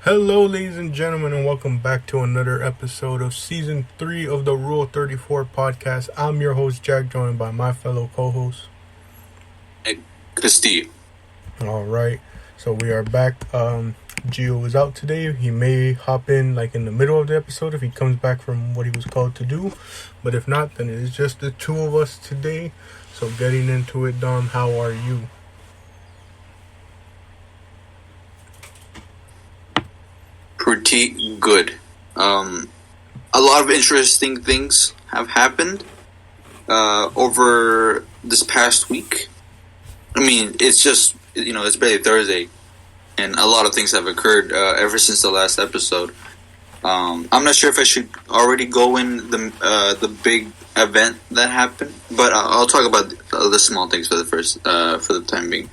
Hello, ladies and gentlemen, and welcome back to another episode of Season 3 of the Rule 34 podcast. I'm your host, Jack, joined by my fellow co-host, Castillo. Alright, so we are back. Gio is out today. He may hop in in the middle of the episode if he comes back from what he was called to do. But if not, then it is just the two of us today. So getting into it, Dom, how are you? Pretty good. A lot of interesting things have happened over this past week. I mean, it's barely Thursday, and a lot of things have occurred ever since the last episode. I'm not sure if I should already go in the big event that happened, but I'll talk about the small things for the time being.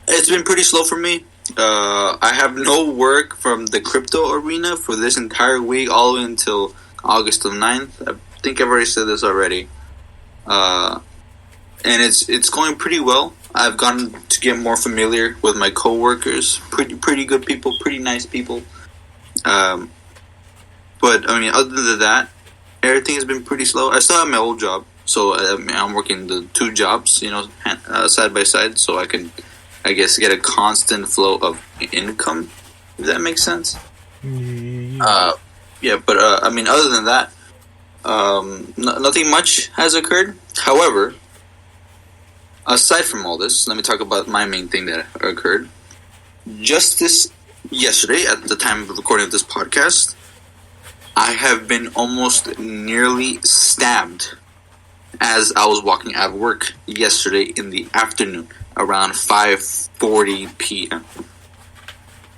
It's been pretty slow for me. I have no work from the crypto arena for this entire week, all the way until August the 9th. I think I've already said this already. And it's going pretty well. I've gotten to get more familiar with my coworkers. Pretty good people, pretty nice people. But I mean, other than that, everything has been pretty slow. I still have my old job, so I'm working the two jobs, side by side, so I can, I guess, get a constant flow of income, if that makes sense. But I mean, other than that, nothing much has occurred. However, aside from all this, let me talk about my main thing that occurred. Just yesterday, at the time of recording of this podcast, I have been almost nearly stabbed as I was walking out of work yesterday in the afternoon, around 5:40 p.m.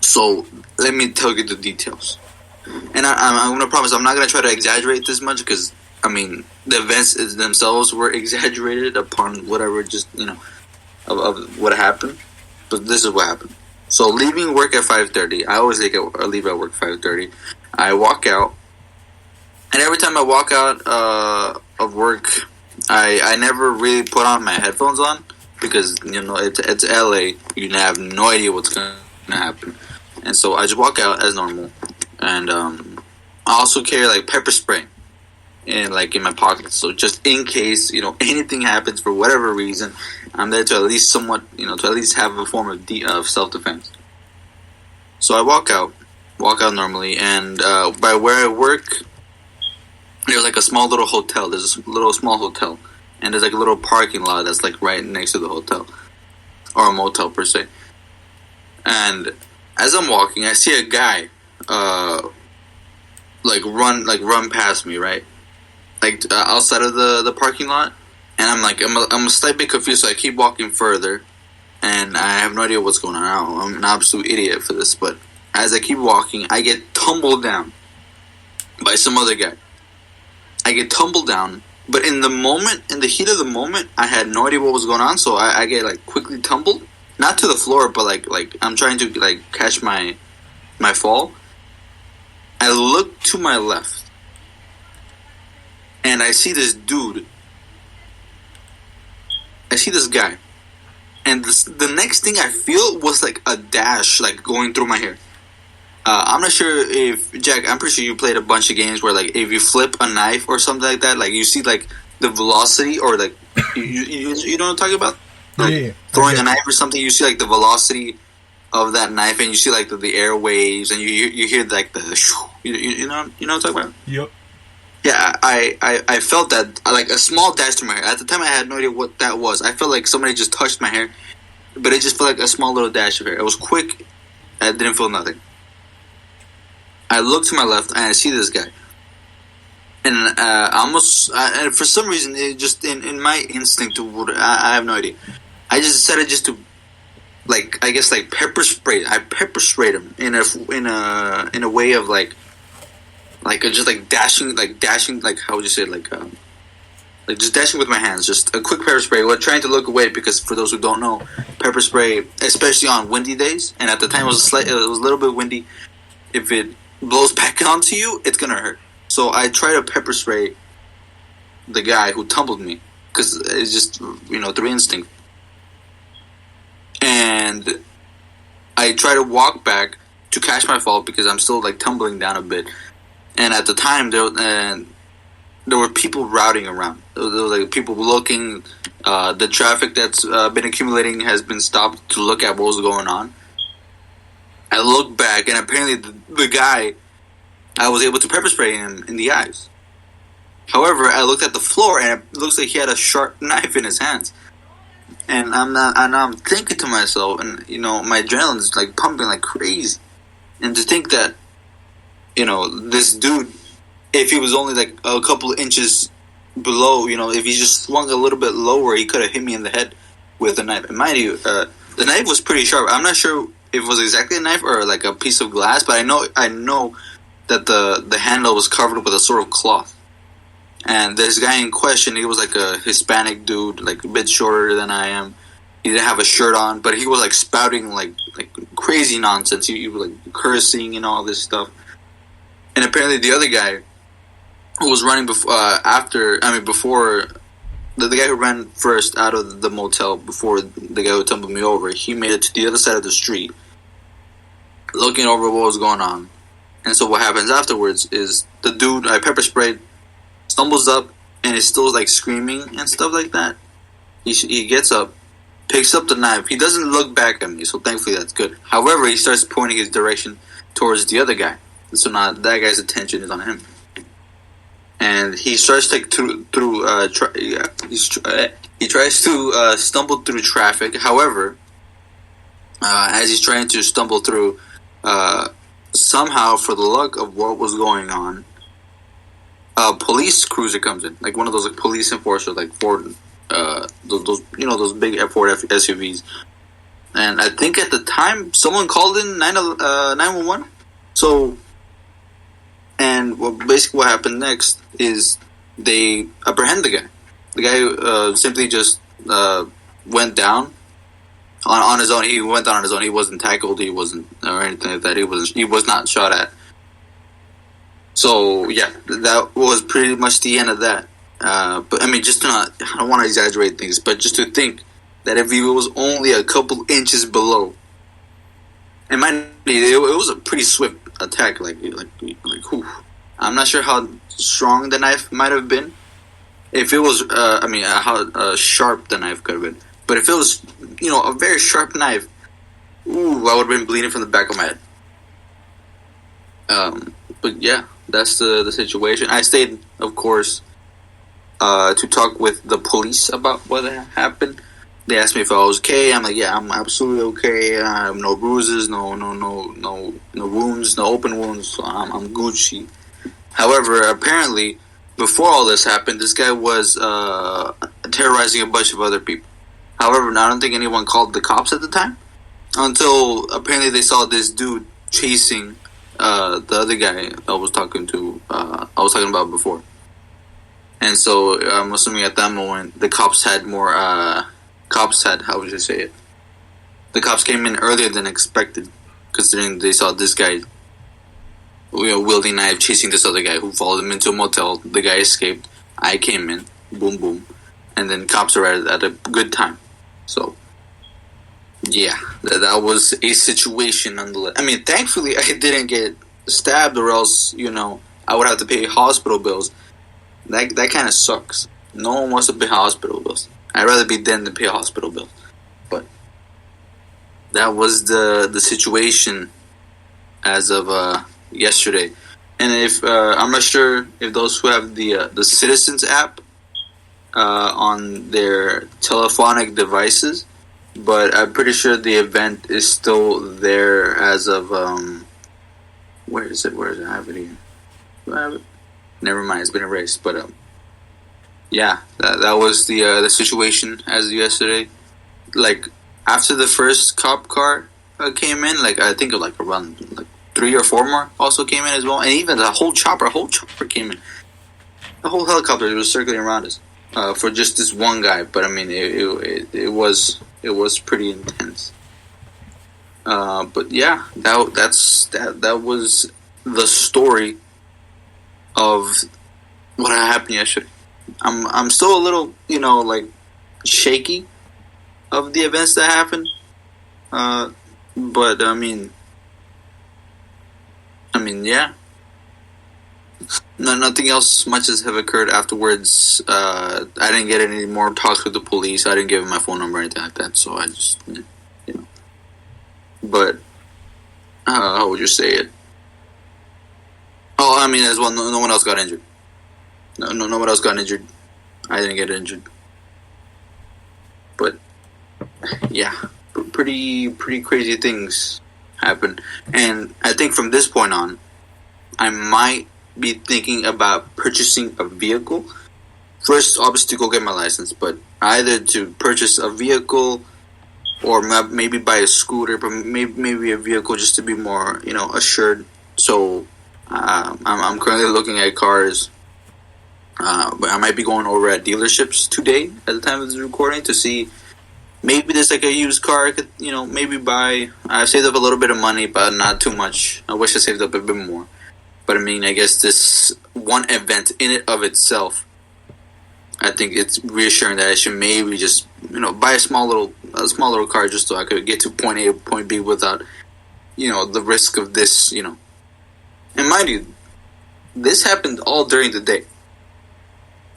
So, let me tell you the details. And I'm going to promise I'm not going to try to exaggerate this much because, I mean, the events themselves were exaggerated upon whatever, of what happened. But this is what happened. So, leaving work at 5:30, I always leave at work 5:30. I walk out, and every time I walk out of work, I never really put on my headphones on because, it's LA. You have no idea what's going to happen. And so I just walk out as normal. And I also carry, pepper spray in my pocket. So just in case, anything happens for whatever reason, I'm there to at least have a form of self-defense. So I walk out normally. And by where I work, there's a small little hotel. There's a little small hotel. And there's a little parking lot that's right next to the hotel. Or a motel per se. And as I'm walking, I see a guy run past me, right? Outside of the parking lot. And I'm a slight bit confused, so I keep walking further. And I have no idea what's going on. I'm an absolute idiot for this, but as I keep walking, I get tumbled down by some other guy. I get tumbled down, but in the heat of the moment, I had no idea what was going on, so I get quickly tumbled, not to the floor, but I'm trying to catch my fall. I look to my left, and I see this dude. I see this guy, and the next thing I feel was a dash going through my hair. I'm not sure if, Jack, I'm pretty sure you played a bunch of games where, if you flip a knife or something like that, you see, the velocity, or, you know what I'm talking about? Throwing a knife or something, you see, the velocity of that knife, and you see, the airwaves, and you hear, the you know what I'm talking about? Yep. Yeah, I felt that, a small dash to my hair. At the time, I had no idea what that was. I felt like somebody just touched my hair, but it just felt like a small little dash of hair. It was quick, I didn't feel nothing. I look to my left and I see this guy, and and for some reason, it just in my instinct, I have no idea. I just decided just to, pepper spray. I pepper sprayed him in a way of just dashing, how would you say it? Just dashing with my hands, just a quick pepper spray. We're trying to look away because, for those who don't know, pepper spray, especially on windy days, and at the time it was a little bit windy. If it blows back onto you, it's gonna hurt. So I try to pepper spray the guy who tumbled me because it's just through instinct. And I try to walk back to catch my fall because I'm still like tumbling down a bit. And at the time, there were people routing around. There was like people looking. The traffic that's been accumulating has been stopped to look at what was going on. I look back, and apparently the guy, I was able to pepper spray him in the eyes. However, I looked at the floor, and it looks like he had a sharp knife in his hands. And I'm thinking to myself, and my adrenaline's like pumping like crazy. And to think that, this dude, if he was only like a couple of inches below, if he just swung a little bit lower, he could have hit me in the head with a knife. And mind you, the knife was pretty sharp. I'm not sure if it was exactly a knife or like a piece of glass, but I know that the handle was covered with a sort of cloth. And this guy in question, he was like a Hispanic dude, like a bit shorter than I am. He didn't have a shirt on, but he was like spouting like crazy nonsense. He was like cursing and all this stuff. And apparently the other guy who was running before the guy who ran first out of the motel before the guy who tumbled me over, he made it to the other side of the street, looking over what was going on. And so what happens afterwards is the dude I pepper sprayed stumbles up and is still like screaming and stuff like that. He gets up, picks up the knife. He doesn't look back at me, so thankfully that's good. However, he starts pointing his direction towards the other guy. So now that guy's attention is on him. And he starts like he tries to stumble through traffic. However, as he's trying to stumble through, somehow, for the luck of what was going on, a police cruiser comes in, like one of those like police enforcers, like Ford, those big Ford SUVs. And I think at the time someone called in 911. So, and basically what happened next is they apprehend the guy. The guy simply just went down on his own. He went down on his own. He wasn't tackled. He wasn't or anything like that. He was not shot at. So yeah, that was pretty much the end of that. But I mean, I don't want to exaggerate things, but just to think that if he was only a couple inches below, and it was a pretty swift attack. Like, whew. I'm not sure how strong the knife might have been. If it was, how sharp the knife could have been. But if it was, a very sharp knife, I would have been bleeding from the back of my head. But yeah, that's the situation. I stayed, of course, to talk with the police about what happened. They asked me if I was okay. I'm like, yeah, I'm absolutely okay. I have no bruises, no wounds, no open wounds. So I'm Gucci. However, apparently, before all this happened, this guy was terrorizing a bunch of other people. However, I don't think anyone called the cops at the time until apparently they saw this dude chasing the other guy I was talking about before. And so I'm assuming at that moment the cops had how would you say it? The cops came in earlier than expected, considering they saw this guy wielding a knife chasing this other guy who followed him into a motel. The guy escaped. I came in. Boom, boom. And then cops arrived at a good time. So, yeah, that was a situation nonetheless. I mean, thankfully, I didn't get stabbed, or else, I would have to pay hospital bills. That kind of sucks. No one wants to pay hospital bills. I'd rather be dead than pay hospital bills. But that was the situation as of yesterday. And if I'm not sure if those who have the Citizens app on their telephonic devices, but I'm pretty sure the event is still there as of where is it? I have it here. Do I have it? Never mind, it's been erased. But yeah, that was the situation as of yesterday. Like after the first cop car came in, like I think like around like 3 or 4 more also came in as well, and even the whole chopper came in. The whole helicopter was circling around us for just this one guy. But I mean, it was pretty intense. But yeah, that was the story of what happened yesterday. I'm still a little, like shaky of the events that happened But yeah. No, nothing else much has have occurred afterwards. I didn't get any more talks with the police. I didn't give them my phone number or anything like that. So I just, But how would you say it? Oh, as well. No one else got injured. No one else got injured. I didn't get injured. But yeah, pretty crazy things happen. And I think from this point on, I might be thinking about purchasing a vehicle. First, obviously, to go get my license, but either to purchase a vehicle or maybe buy a scooter, but maybe a vehicle just to be more, assured. So I'm currently looking at cars. But I might be going over at dealerships today at the time of this recording to see maybe there's like a used car I could, maybe buy. I've saved up a little bit of money, but not too much. I wish I saved up a bit more. But I guess this one event in it of itself, I think it's reassuring that I should maybe just, buy a small little car just so I could get to point A to point B without, the risk of this, And mind you, this happened all during the day.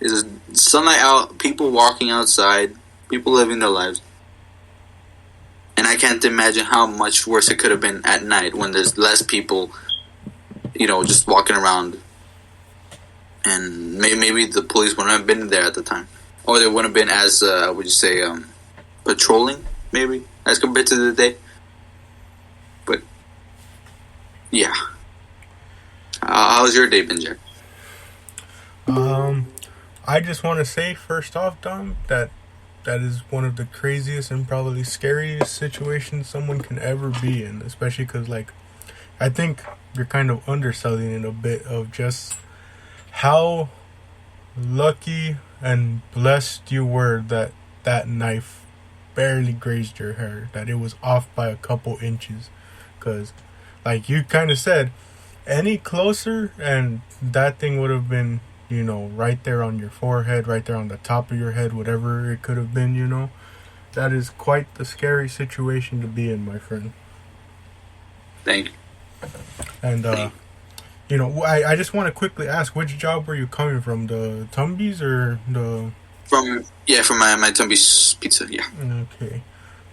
There's sunlight out, people walking outside, people living their lives. And I can't imagine how much worse it could have been at night when there's less people, just walking around. And maybe the police wouldn't have been there at the time. Or they wouldn't have been as, patrolling, maybe, as compared to the day. But, yeah. How's your day been, Jack? I just want to say, first off, Dom, that is one of the craziest and probably scariest situations someone can ever be in, especially because, I think you're kind of underselling it a bit of just how lucky and blessed you were that knife barely grazed your hair, that it was off by a couple inches. Because, like you kind of said, any closer and that thing would have been, right there on your forehead, right there on the top of your head, whatever it could have been, That is quite the scary situation to be in, my friend. Thank you. And, I just want to quickly ask, which job were you coming from? The Tumbies or the... From my Tumbies Pizza, yeah. Okay.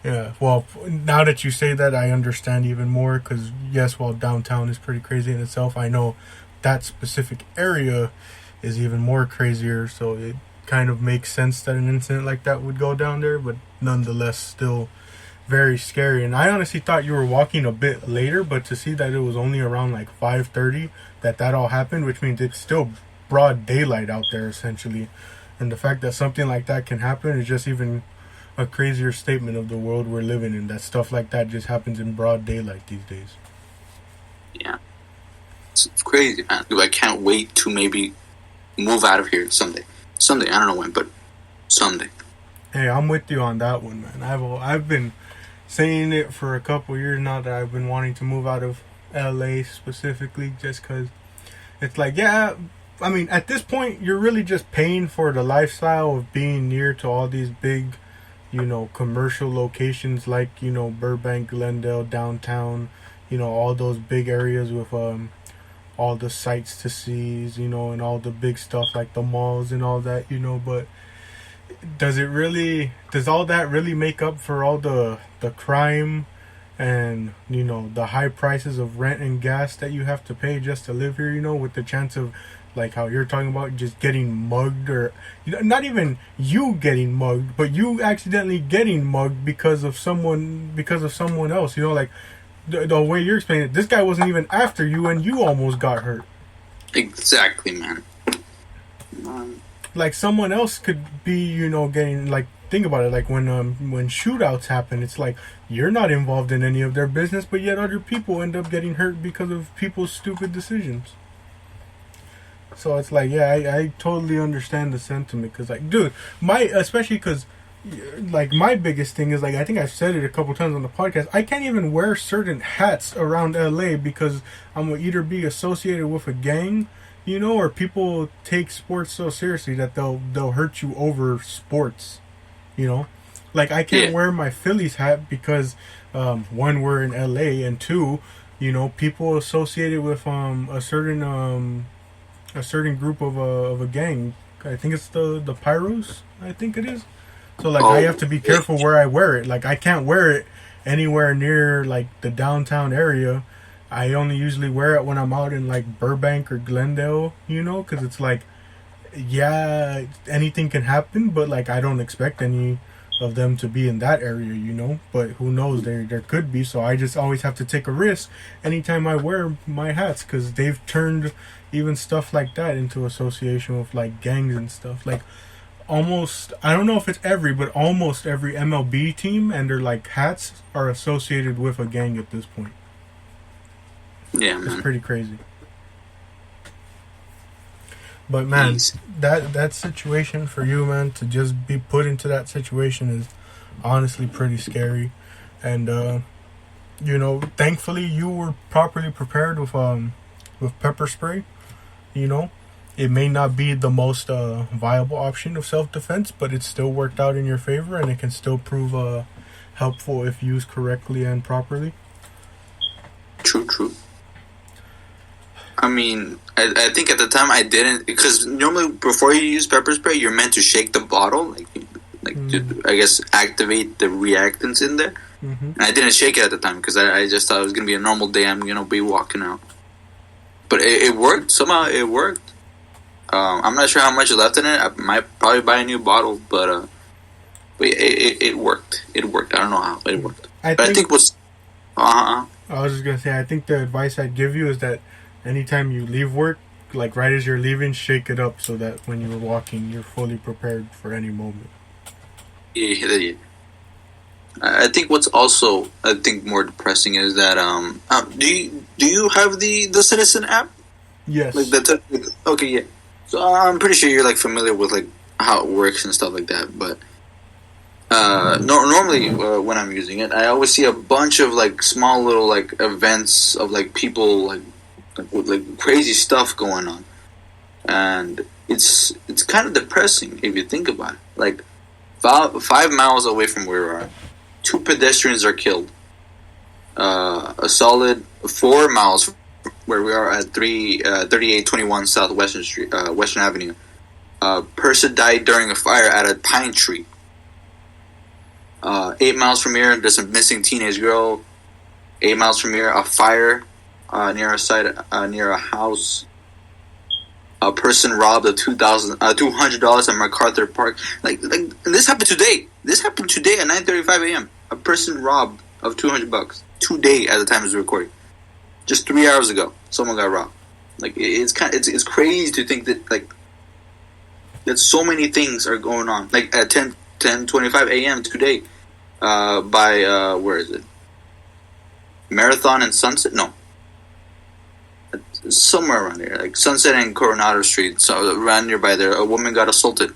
Yeah, well, now that you say that, I understand even more, because, yes, while downtown is pretty crazy in itself, I know that specific area is even more crazier, so it kind of makes sense that an incident like that would go down there, but nonetheless still very scary. And I honestly thought you were walking a bit later, but to see that it was only around 5:30 that all happened, which means it's still broad daylight out there essentially, and the fact that something like that can happen is just even a crazier statement of the world we're living in, that stuff like that just happens in broad daylight these days. Yeah, it's crazy, man. I can't wait to maybe move out of here someday. I don't know when, but someday. Hey, I'm with you on that one, man. I've been saying it for a couple years now that I've been wanting to move out of LA specifically, just because it's at this point you're really just paying for the lifestyle of being near to all these big, commercial locations like, Burbank, Glendale, downtown, all those big areas with all the sights to see, and all the big stuff like the malls and all that, but does all that really make up for all the crime and, the high prices of rent and gas that you have to pay just to live here, with the chance of, how you're talking about, just getting mugged, or not even you getting mugged, but you accidentally getting mugged because of someone else, the way you're explaining it, this guy wasn't even after you and you almost got hurt. Exactly, man. Someone else could be, getting, think about it, when shootouts happen, it's you're not involved in any of their business, but yet other people end up getting hurt because of people's stupid decisions. So it's I totally understand the sentiment, because dude, especially because my biggest thing is I think I've said it a couple times on the podcast, I can't even wear certain hats around LA because I'm gonna either be associated with a gang, or people take sports so seriously that they'll hurt you over sports, Like, I can't wear my Phillies hat because, one, we're in LA, and two, you know, people associated with a certain group of a gang. I think it's the Pyros. I think it is. So like, I have to be careful where I wear it. Like, I can't wear it anywhere near like the downtown area. I only usually wear it when I'm out in like Burbank or Glendale, you know, because it's like, yeah, anything can happen, but like, I don't expect any of them to be in that area, you know. But who knows? There could be. So I just always have to take a risk anytime I wear my hats, because they've turned even stuff like that into association with like gangs and stuff. Like, almost, I don't know if it's but almost every MLB team and their like hats are associated with a gang at this point. Yeah, man. It's pretty crazy. But man, that situation for you, man, to just be put into that situation is honestly pretty scary. And you know, thankfully you were properly prepared with pepper spray. You know, it may not be the most viable option of self-defense, but it still worked out in your favor, and it can still prove helpful if used correctly and properly. True. I mean, I think at the time I didn't, because normally before you use pepper spray, you're meant to shake the bottle, to, I guess, activate the reactants in there. Mm-hmm. And I didn't shake it at the time because I just thought it was going to be a normal day. I'm going to be walking out. But it worked. Somehow it worked. I'm not sure how much is left in it. I might probably buy a new bottle, but it worked. It worked. I don't know how it worked. I think was. I was just gonna say, I think the advice I'd give you is that anytime you leave work, like right as you're leaving, shake it up so that when you're walking, you're fully prepared for any moment. Yeah. I think what's also more depressing is that do you have the Citizen app? Yes. Like okay, yeah. So I'm pretty sure you're like familiar with like how it works and stuff like that. But normally when I'm using it, I always see a bunch of like small little like events of like people with like crazy stuff going on, and it's kind of depressing if you think about it. Like 5 miles away from where we are, 2 pedestrians are killed. A solid 4 miles where we are at 3821 South Western Street, Western Avenue. A person died during a fire at a pine tree. 8 miles from here, there's a missing teenage girl. 8 miles from here, a fire near a house. A person robbed of $200 at MacArthur Park. Like this happened today. This happened today at 9:35 a.m. A person robbed of $200 today at the time of the recording. Just 3 hours ago, someone got robbed. Like it's crazy to think that like that so many things are going on. Like at 10:25 a.m. today, by where is it? Marathon and Sunset? No, somewhere around here, like Sunset and Coronado Street. So around nearby there, a woman got assaulted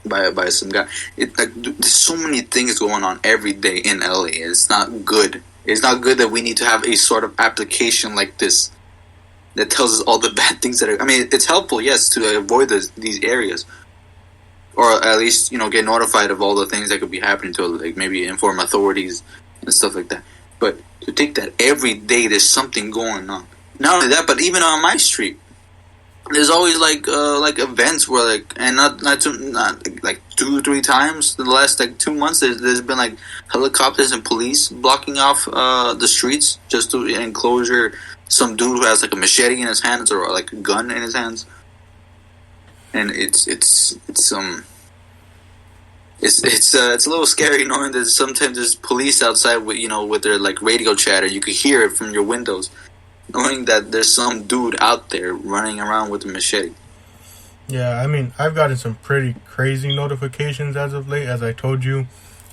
by some guy. There's so many things going on every day in LA. It's not good. It's not good that we need to have a sort of application like this that tells us all the bad things that are. I mean, it's helpful, yes, to avoid these areas, or at least get notified of all the things that could be happening to, like maybe inform authorities and stuff like that. But to think that every day there's something going on. Not only that, but even on my street, there's always like events where and not like 2-3 times in the last 2 months. There's been like helicopters and police blocking off the streets just to enclosure some dude who has like a machete in his hands or like a gun in his hands, and it's a little scary knowing that sometimes there's police outside with their like radio chatter. You could hear it from your windows, knowing that there's some dude out there running around with a machete. Yeah, I mean, I've gotten some pretty crazy notifications as of late. As I told you,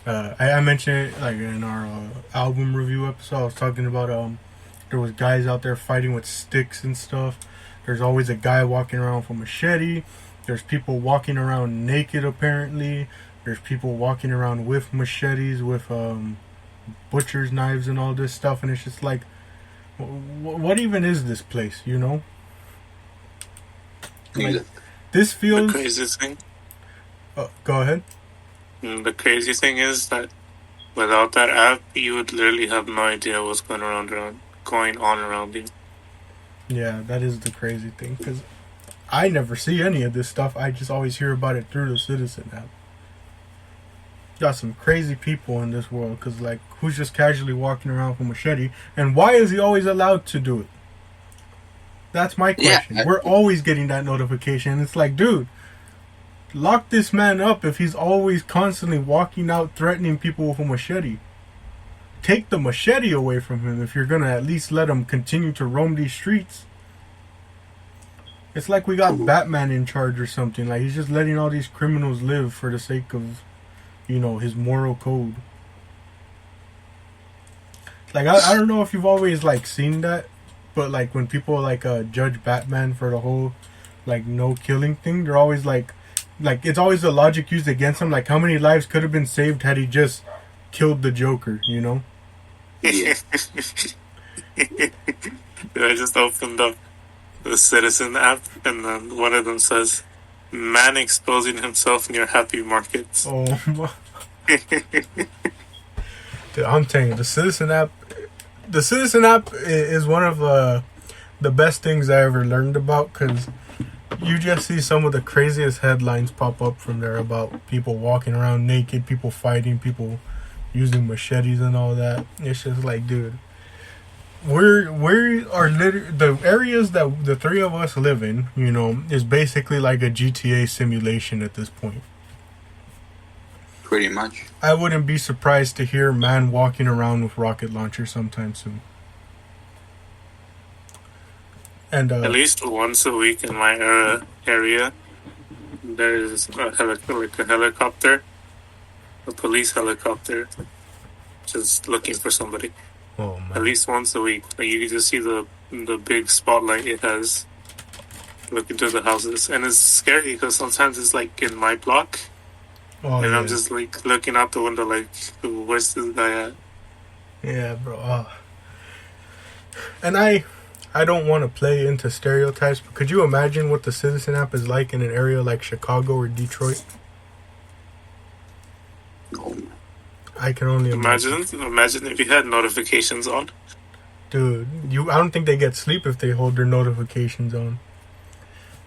I mentioned it like in our album review episode. I was talking about there was guys out there fighting with sticks and stuff. There's always a guy walking around with a machete. There's people walking around naked apparently. There's people walking around with machetes, with butcher's knives and all this stuff. And it's just like, what even is this place, Like, this feels... The craziest thing? Go ahead. And the crazy thing is that without that app, you would literally have no idea what's going on around you. Yeah, that is the crazy thing, because I never see any of this stuff. I just always hear about it through the Citizen app. Got some crazy people in this world, because, like, who's just casually walking around with a machete? And why is he always allowed to do it? That's my question. We're always getting that notification. It's like, dude, lock this man up if he's always constantly walking out threatening people with a machete. Take the machete away from him if you're going to at least let him continue to roam these streets. It's like we got Batman in charge or something. Like, he's just letting all these criminals live for the sake of, you know, his moral code. Like, I don't know if you've always, like, seen that, but, like, when people, like, judge Batman for the whole, like, no killing thing, they're always, like, it's always the logic used against him. Like, how many lives could have been saved had he just killed the Joker, you know? Yeah. I just opened up the Citizen app, and then one of them says, "Man exposing himself near Happy Markets." Oh, my. Dude, I'm telling you, the Citizen app is one of the best things I ever learned about, because you just see some of the craziest headlines pop up from there about people walking around naked, people fighting, people using machetes and all that. It's just like, dude, we are the areas that the three of us live in, you know, is basically like a GTA simulation at this point. Pretty much. I wouldn't be surprised to hear man walking around with rocket launcher sometime soon. And at least once a week in my area, there's a helicopter, a police helicopter, just looking for somebody. Oh, man. At least once a week. Like, you can just see the big spotlight it has looking through the houses. And it's scary because sometimes it's like in my block. Oh, and yeah. I'm just like looking out the window like, where's this guy at? Yeah, bro. And I don't want to play into stereotypes, but could you imagine what the Citizen app is like in an area like Chicago or Detroit? Oh. I can only imagine. Imagine if you had notifications on. Dude, I don't think they get sleep if they hold their notifications on.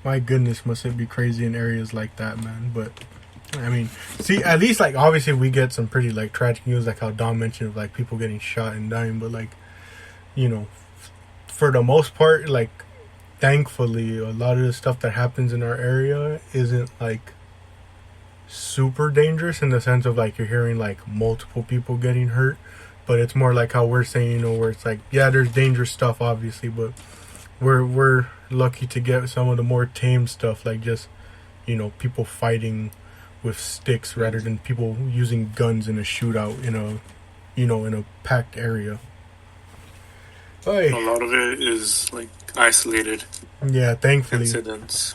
My goodness, must it be crazy in areas like that, man. But I mean, see, at least, like, obviously we get some pretty, like, tragic news, like how Dom mentioned, of, like, people getting shot and dying, but, like, you know, for the most part, like, thankfully, a lot of the stuff that happens in our area isn't, like, super dangerous in the sense of, like, you're hearing, like, multiple people getting hurt, but it's more like how we're saying, you know, where it's like, yeah, there's dangerous stuff, obviously, but we're lucky to get some of the more tame stuff, like just, you know, people fighting with sticks rather than people using guns in a shootout in a, you know, in a packed area. Hey. A lot of it is like isolated. Yeah, thankfully. Incidents.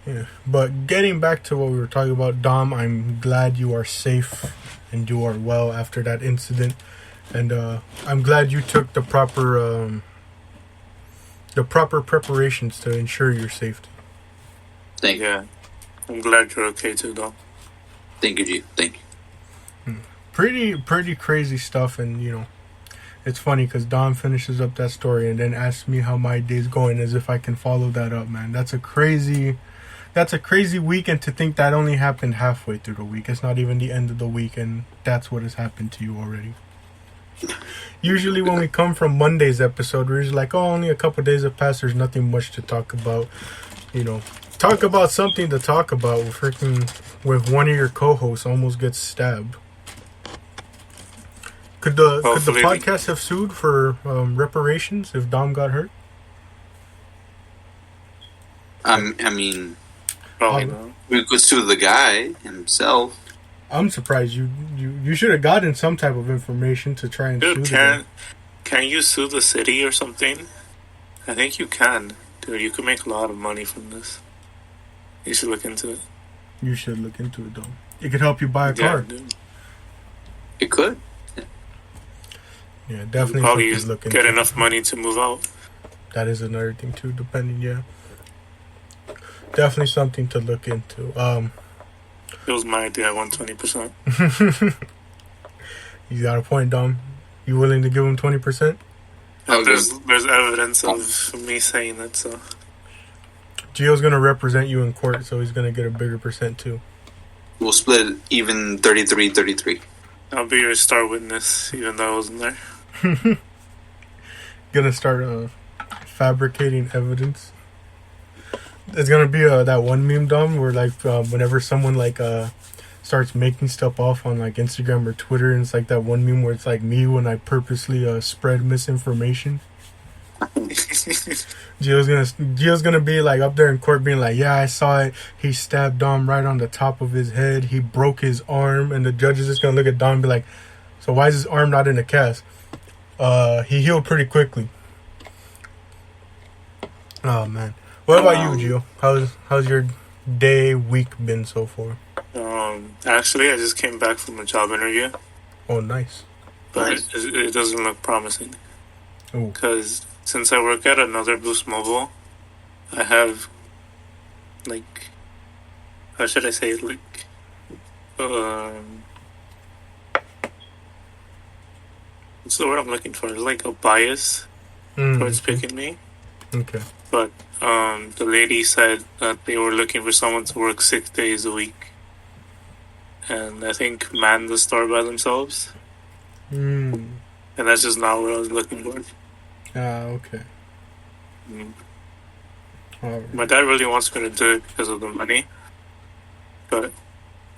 Yeah, but getting back to what we were talking about, Dom, I'm glad you are safe and you are well after that incident, and I'm glad you took the proper preparations to ensure your safety. Thank you. Yeah. I'm glad you're okay too, though. Thank you, G. Thank you. Pretty crazy stuff, and you know, it's funny because Dom finishes up that story and then asks me how my day's going, as if I can follow that up, man. That's a crazy week, and to think that only happened halfway through the week. It's not even the end of the week, and that's what has happened to you already. Usually when we come from Monday's episode, we're just like, oh, only a couple days have passed, there's nothing much to talk about. You know, talk about something to talk about. With one of your co-hosts almost gets stabbed. Could the podcast have sued for reparations if Dom got hurt? I mean, probably not. We could sue the guy himself. I'm surprised you should have gotten some type of information to try and Dude, sue them. Can you sue the city or something? I think you can. Dude, you could make a lot of money from this. You should look into it. You should look into it, though. It could help you buy a car. Dude. It could. Yeah, definitely. Probably look get enough money to move out. That is another thing too, depending. Yeah, definitely something to look into. It was my idea. I won 20%. You got a point, Dom. You willing to give him 20%? There's evidence of me saying it, so. Gio's gonna represent you in court, so he's gonna get a bigger percent too. We'll split it even 33-33. I'll be your star witness, even though I wasn't there. Gonna start fabricating evidence. It's gonna be that one meme, Dom, where like whenever someone like starts making stuff off on like Instagram or Twitter, and it's like that one meme where it's like me when I purposely spread misinformation. Gio's gonna be like up there in court being like, yeah, I saw it. He stabbed Dom right on the top of his head. He broke his arm, and the judge is just gonna look at Dom and be like, so why is his arm not in a cast? He healed pretty quickly. Oh man. What about you, Gio? How's your week been so far? Actually, I just came back from a job interview. Oh, nice. But it doesn't look promising. Oh. Because since I work at another Boost Mobile, I have, like, how should I say it? Like, what's the word I'm looking for? It's like a bias towards picking me. Okay. But the lady said that they were looking for someone to work 6 days a week. And I think man the store by themselves. And that's just not what I was looking for. Okay. Right. My dad really wants me to do it because of the money. But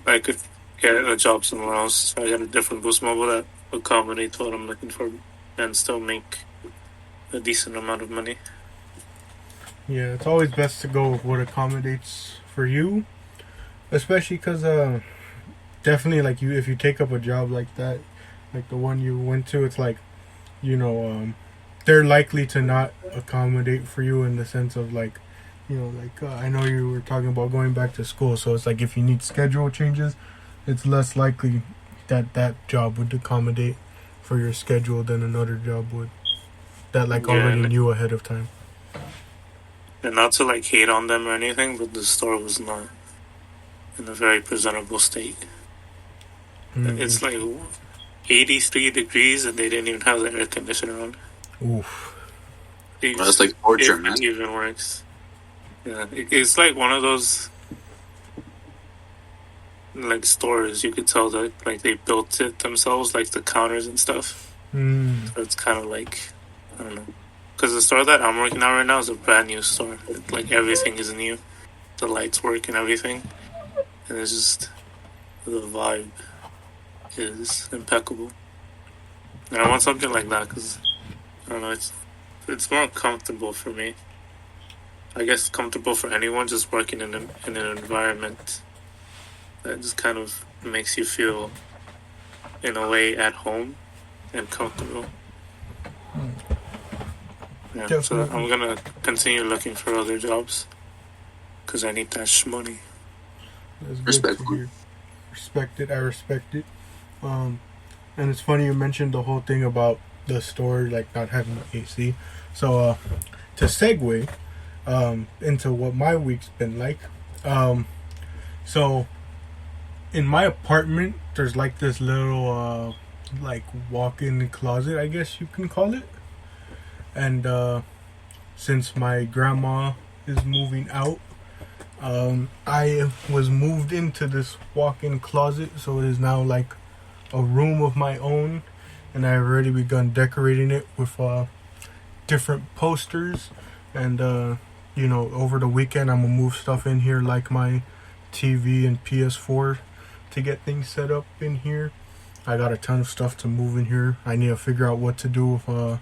I could get a job somewhere else. I got a different Boost Mobile that accommodates what I'm looking for and still make a decent amount of money. Yeah, it's always best to go with what accommodates for you. Especially because definitely like if you take up a job like that, like the one you went to, it's like, they're likely to not accommodate for you in the sense of like, I know you were talking about going back to school, so it's like if you need schedule changes, it's less likely that job would accommodate for your schedule than another job would that like already knew ahead of time. And not to like hate on them or anything, but the store was not in a very presentable state. It's like 83 degrees and they didn't even have the air conditioner on. Oof. That's like torture, man. It even works. Yeah, it's like one of those like stores you could tell that like they built it themselves, like the counters and stuff. So it's kind of like, I don't know. Because the store that I'm working at right now is a brand new store. Like everything is new. The lights work and everything. And it's just, the vibe is impeccable. And I want something like that because, I don't know, it's more comfortable for me. I guess comfortable for anyone just working in an environment that just kind of makes you feel, in a way, at home and comfortable. Yeah, so I'm going to continue looking for other jobs because I need that shmoney. Respect it. I respect it. And it's funny you mentioned the whole thing about the store like not having AC. So to segue into what my week's been like. So in my apartment, there's like this little like walk-in closet, I guess you can call it. And since my grandma is moving out, I was moved into this walk-in closet, so it is now like a room of my own, and I've already begun decorating it with different posters. And over the weekend I'm gonna move stuff in here like my TV and PS4 to get things set up in here. I got a ton of stuff to move in here. I need to figure out what to do with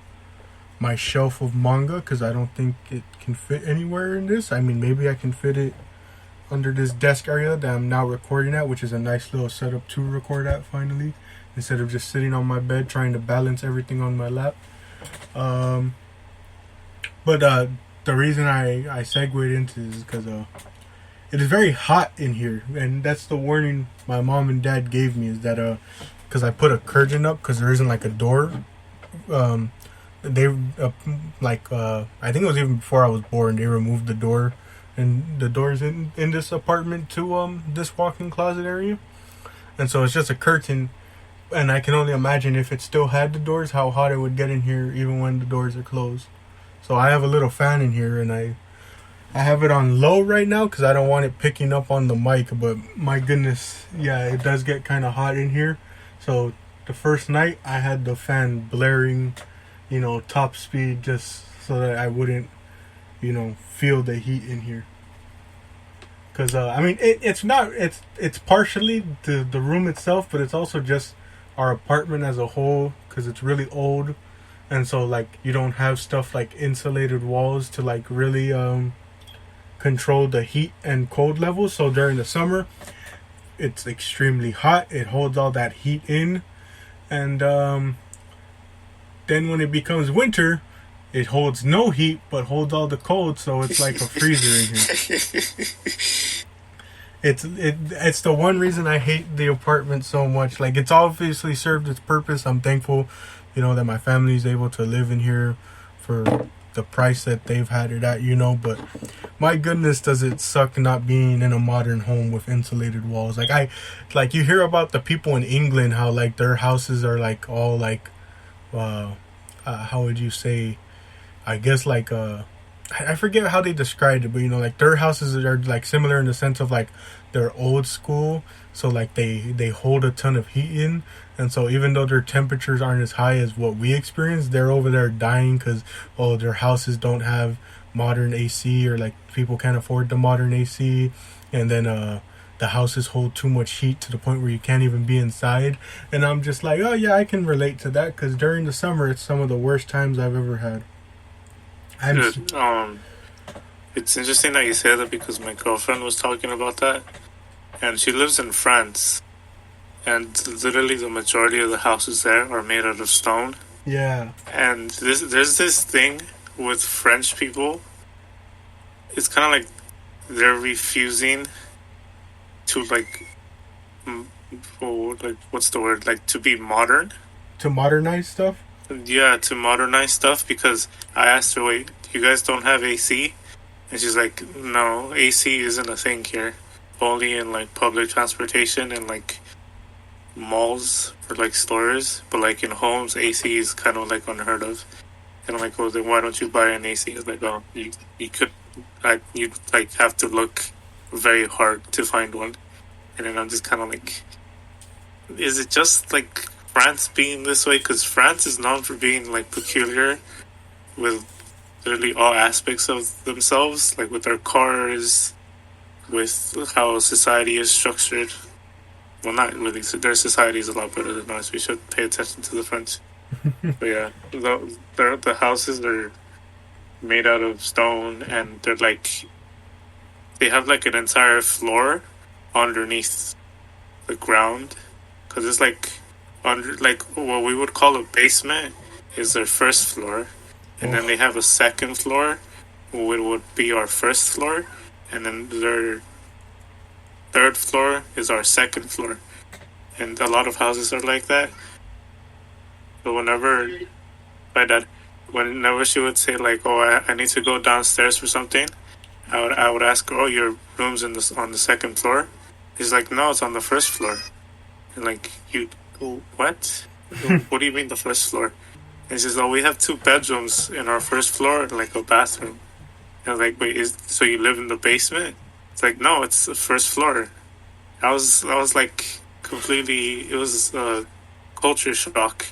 my shelf of manga, because I don't think it can fit anywhere in this. I mean, maybe I can fit it under this desk area that I'm now recording at, which is a nice little setup to record at finally, instead of just sitting on my bed trying to balance everything on my lap. But the reason I segued into this is because it is very hot in here, and that's the warning my mom and dad gave me, is that because I put a curtain up because there isn't like a door. They I think it was even before I was born, they removed the door and the doors in this apartment to this walk-in closet area, and so it's just a curtain. And I can only imagine if it still had the doors, how hot it would get in here even when the doors are closed. So I have a little fan in here, and I have it on low right now because I don't want it picking up on the mic. But my goodness, yeah, it does get kind of hot in here. So the first night I had the fan blaring, top speed, just so that I wouldn't, feel the heat in here. Because I mean, it's partially the room itself, but it's also just our apartment as a whole, because it's really old, and so like you don't have stuff like insulated walls to like really control the heat and cold levels. So during the summer it's extremely hot, it holds all that heat in, and then when it becomes winter it holds no heat but holds all the cold, so it's like a freezer in here. It's the one reason I hate the apartment so much. Like, it's obviously served its purpose. I'm thankful, that my family is able to live in here for the price that they've had it at, but my goodness, does it suck not being in a modern home with insulated walls. Like you hear about the people in England, how like their houses are like all like, how would you say, I guess like, I forget how they described it, but like their houses are like similar in the sense of like they're old school, so like they hold a ton of heat in, and so even though their temperatures aren't as high as what we experience, they're over there dying because their houses don't have modern AC, or like people can't afford the modern AC, and then the houses hold too much heat to the point where you can't even be inside. And I'm just like, oh yeah, I can relate to that, because during the summer it's some of the worst times I've ever had. It's interesting that you say that, because my girlfriend was talking about that, and she lives in France, and literally the majority of the houses there are made out of stone. Yeah. And there's this thing with French people. It's kind of like they're refusing to what's the word? Like, to be modern. To modernize stuff? Yeah, to modernize stuff, because I asked her, wait, you guys don't have AC? And she's like, no, AC isn't a thing here. Only in like public transportation and like malls or like stores. But like in homes, AC is kind of like unheard of. And I'm like, well, then why don't you buy an AC? It's like, oh, you'd like have to look very hard to find one. And then I'm just kind of like, is it just like France being this way? Because France is known for being like peculiar with literally all aspects of themselves, like with their cars, with how society is structured. Well, not really. Their society is a lot better than ours. We should pay attention to the French. But yeah, the houses are made out of stone, and they're like, they have like an entire floor underneath the ground, because it's like under, like what we would call a basement is their first floor, and then they have a second floor, which would be our first floor, and then their third floor is our second floor. And a lot of houses are like that. But whenever she would say like, oh, I need to go downstairs for something, I would ask her, oh, your room's on the second floor? He's like, no, it's on the first floor. And like, you, what? What do you mean the first floor? And she says, oh, we have 2 bedrooms in our first floor and like a bathroom. And I was like, wait, so you live in the basement? It's like, no, it's the first floor. I was like completely, it was a culture shock.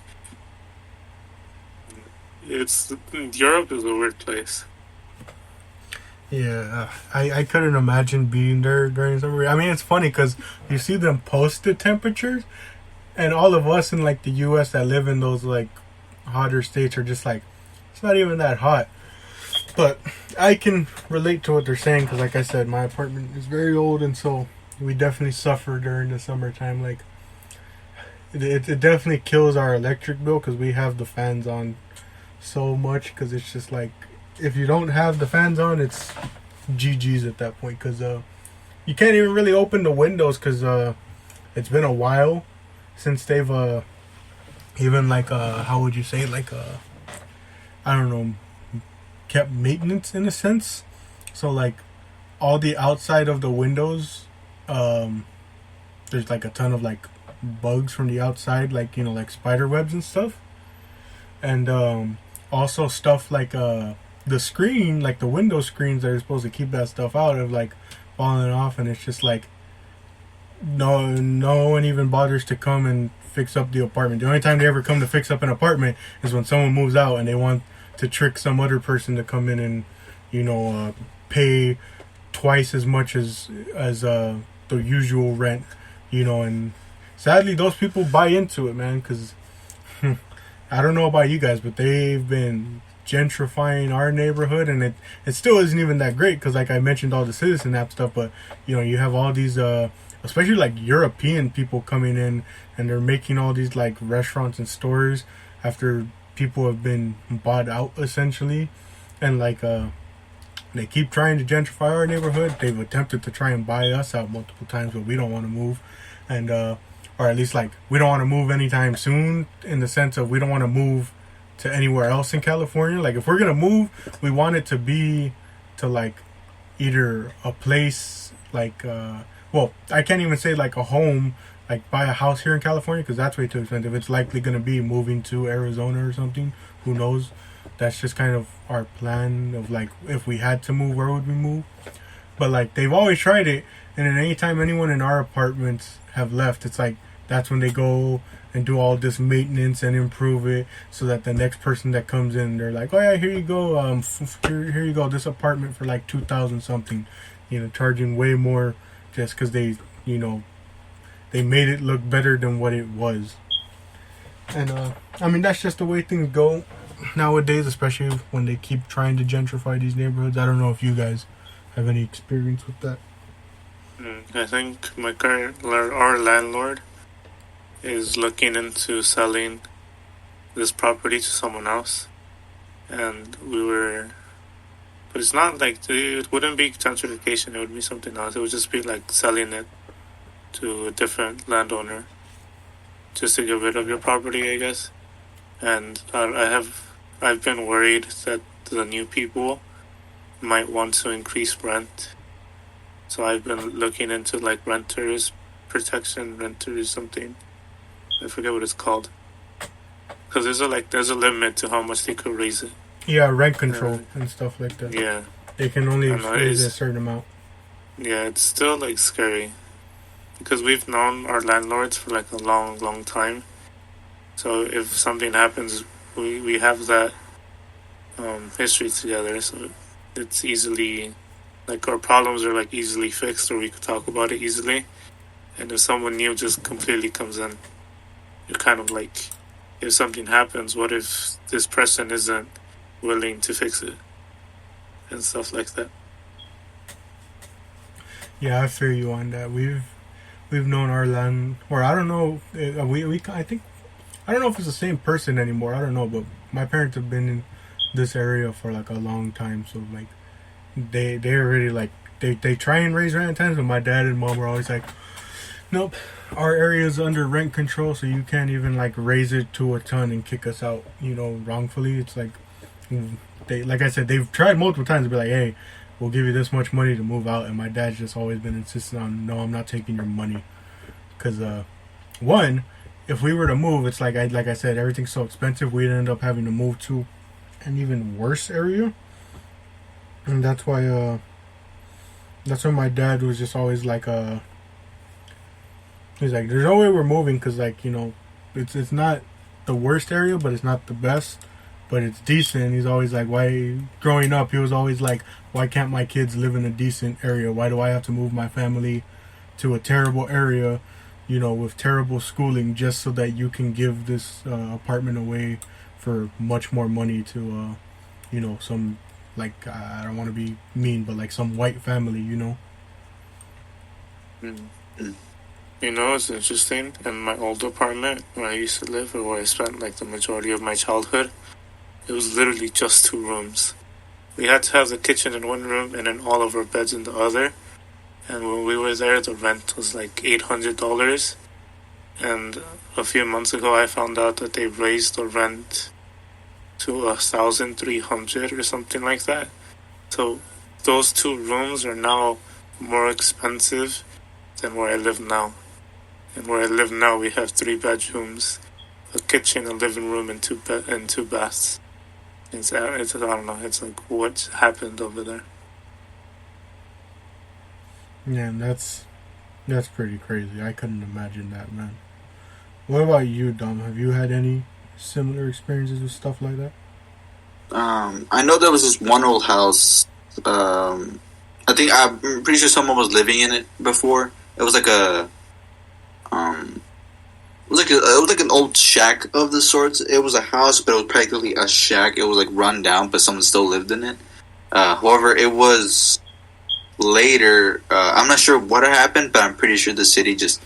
Europe is a weird place. Yeah, I couldn't imagine being there during summer. I mean, it's funny because you see them post the temperatures, and all of us in like the U.S. that live in those like hotter states are just like, it's not even that hot. But I can relate to what they're saying, because like I said, my apartment is very old, and so we definitely suffer during the summertime. Like, it definitely kills our electric bill, because we have the fans on so much, because it's just like, if you don't have the fans on, it's GG's at that point, because you can't even really open the windows, because it's been a while since they've even like how would you say, like I don't know, kept maintenance in a sense. So like all the outside of the windows, there's like a ton of like bugs from the outside, like like spider webs and stuff, and also stuff like the screen, like the window screens that are supposed to keep that stuff out of like falling off, and it's just like no one even bothers to come and fix up the apartment. The only time they ever come to fix up an apartment is when someone moves out and they want to trick some other person to come in and pay twice as much as the usual rent, and sadly those people buy into it, man, because I don't know about you guys, but they've been gentrifying our neighborhood, and it still isn't even that great because, like I mentioned, all the Citizen app stuff, but you have all these especially like European people coming in, and they're making all these like restaurants and stores after people have been bought out essentially, and like they keep trying to gentrify our neighborhood. They've attempted to try and buy us out multiple times, but we don't want to move, and or at least like we don't want to move anytime soon, in the sense of we don't want to move to anywhere else in California. Like if we're gonna move, we want it to be to like either a place like well, I can't even say like a home, like buy a house here in California, because that's way too expensive. It's likely gonna be moving to Arizona or something. Who knows? That's just kind of our plan of like if we had to move, where would we move? But like they've always tried it, and then anytime anyone in our apartments have left, it's like that's when they go and do all this maintenance and improve it, so that the next person that comes in, they're like, oh yeah, here you go, here you go, this apartment for like 2,000 something, charging way more just because they made it look better than what it was. And I mean, that's just the way things go nowadays, especially when they keep trying to gentrify these neighborhoods. I don't know if you guys have any experience with that. I think our landlord is looking into selling this property to someone else, and but it's not like, it wouldn't be gentrification, it would be something else. It would just be like selling it to a different landowner just to get rid of your property, I guess. And I've been worried that the new people might want to increase rent, so I've been looking into like renters something, I forget what it's called, because there's a limit to how much they could raise it. Yeah, rent control and stuff like that. Yeah, they can only raise a certain amount. Yeah, it's still like scary because we've known our landlords for like a long time. So if something happens, we have that history together, so it's easily, like, our problems are like easily fixed, or we could talk about it easily. And if someone new just completely comes in, you're kind of like, if something happens, what if this person isn't willing to fix it and stuff like that? Yeah, I feel you on that. We've known our land, or I don't know, I don't know if it's the same person anymore. I don't know, but my parents have been in this area for like a long time, so like they already like they try and raise rent at times, but my dad and mom are always like, nope, our area is under rent control, so you can't even like raise it to a ton and kick us out, wrongfully. It's like like I said, they've tried multiple times to be like, hey, we'll give you this much money to move out, and my dad's just always been insisting on, no, I'm not taking your money, because one, if we were to move, it's like I said, everything's so expensive, we'd end up having to move to an even worse area, and that's why my dad was just always like, he's like, there's no way we're moving, because like, it's not the worst area, but it's not the best, but it's decent. He's always like, growing up, he was always like, why can't my kids live in a decent area? Why do I have to move my family to a terrible area, with terrible schooling, just so that you can give this apartment away for much more money to, some, like, I don't want to be mean, but like some white family, It's interesting. In my old apartment where I used to live, or where I spent like the majority of my childhood, it was literally just 2 rooms. We had to have the kitchen in one room and then all of our beds in the other. And when we were there, the rent was like $800. And a few months ago, I found out that they raised the rent to $1,300 or something like that. So those 2 rooms are now more expensive than where I live now. And where I live now, we have 3 bedrooms, a kitchen, a living room, and 2 baths. It's I don't know. It's like what happened over there. Yeah, and that's pretty crazy. I couldn't imagine that, man. What about you, Dom? Have you had any similar experiences with stuff like that? I know there was this one old house. I'm pretty sure someone was living in it before. It was like it was like an old shack of the sorts. It was a house, but it was practically a shack. It was like run down, but someone still lived in it. However, it was later. I'm not sure what happened, but I'm pretty sure the city just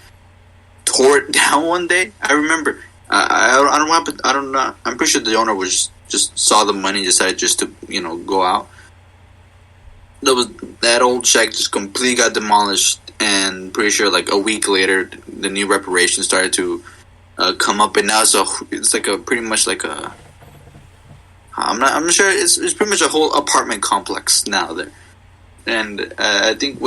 tore it down one day. I remember. I don't know. I'm pretty sure the owner was just saw the money, decided just to go out. That old shack just completely got demolished, and pretty sure like a week later, the new reparations started to come up, and now it's like pretty much like a. I'm not sure. It's pretty much a whole apartment complex now there, and I believe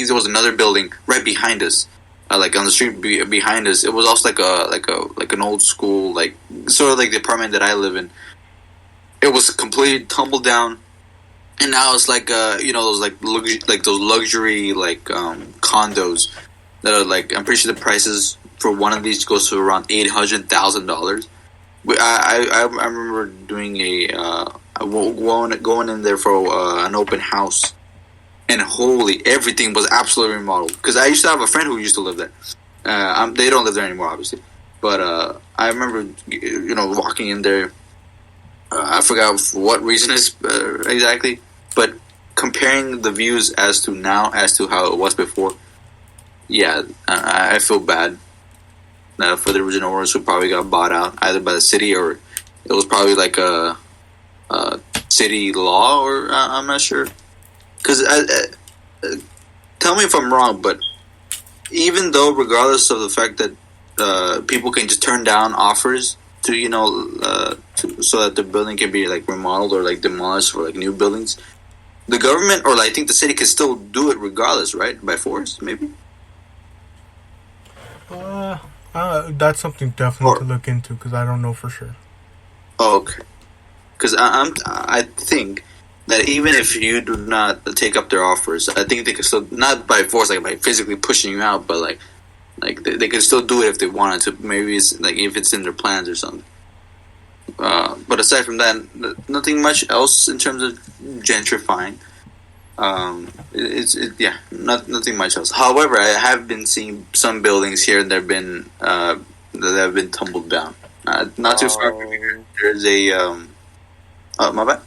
there was another building right behind us. Like on the street behind us, it was also like an old school, like sort of like the apartment that I live in. It was completely tumbled down, and now it's like those those luxury condos that are like, I'm pretty sure the prices for one of these goes to around $800,000. I remember doing going in there for an open house. And everything was absolutely remodeled. Because I used to have a friend who used to live there. They don't live there anymore, obviously. But I remember, walking in there. I forgot for what reason exactly. But comparing the views as to now as to how it was before, yeah, I feel bad for the original owners who probably got bought out either by the city or it was probably like a city law, or I'm not sure. Because, tell me if I'm wrong, but even though, regardless of the fact that people can just turn down offers to, so that the building can be like remodeled or like demolished for like new buildings, the government or I think the city can still do it regardless, right? By force, maybe. That's something definitely to look into because I don't know for sure. Oh, okay. Because I think that even if you do not take up their offers, I think they can still, not by force, like by physically pushing you out, but like they can still do it if they wanted to. Maybe it's like if it's in their plans or something. But aside from that, nothing much else in terms of gentrifying. Nothing much else. However, I have been seeing some buildings here that have been tumbled down. Not too far from here. There's a my bad.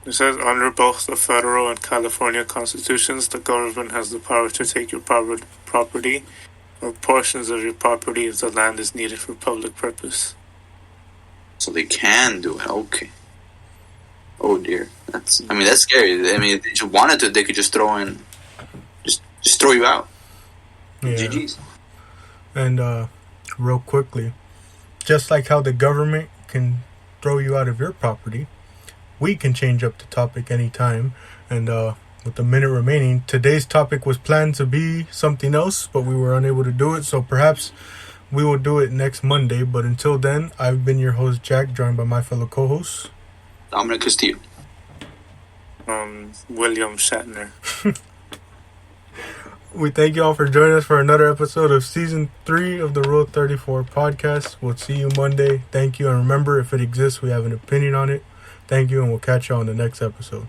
It says, under both the federal and California constitutions, the government has the power to take your property or portions of your property if the land is needed for public purpose. So they can do it. Okay. Oh dear. That's scary. I mean, if they just wanted to, they could just throw you out. Yeah. GG's. And real quickly, just like how the government can throw you out of your property, we can change up the topic anytime. And with the minute remaining, today's topic was planned to be something else, but we were unable to do it. So perhaps we will do it next Monday. But until then, I've been your host, Jack, joined by my fellow co-hosts, Dominic Castillo. William Shatner. We thank you all for joining us for another episode of Season 3 of the Rule 34 podcast. We'll see you Monday. Thank you. And remember, if it exists, we have an opinion on it. Thank you, and we'll catch you on the next episode.